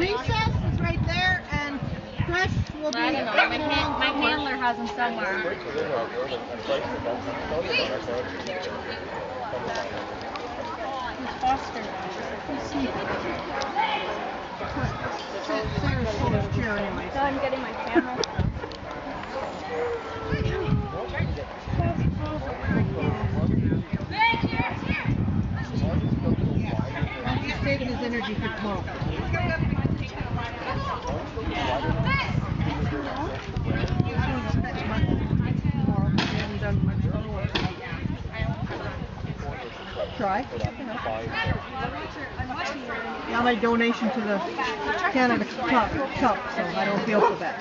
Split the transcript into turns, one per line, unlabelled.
recess is right there, and press will be.
I don't know. My handler has them somewhere. Foster.
Sarah's full of chair anyway.
So I'm getting my camera.
He's saving his energy for tomorrow. Try. Now my donation to the Canada Cup, so I don't feel so bad.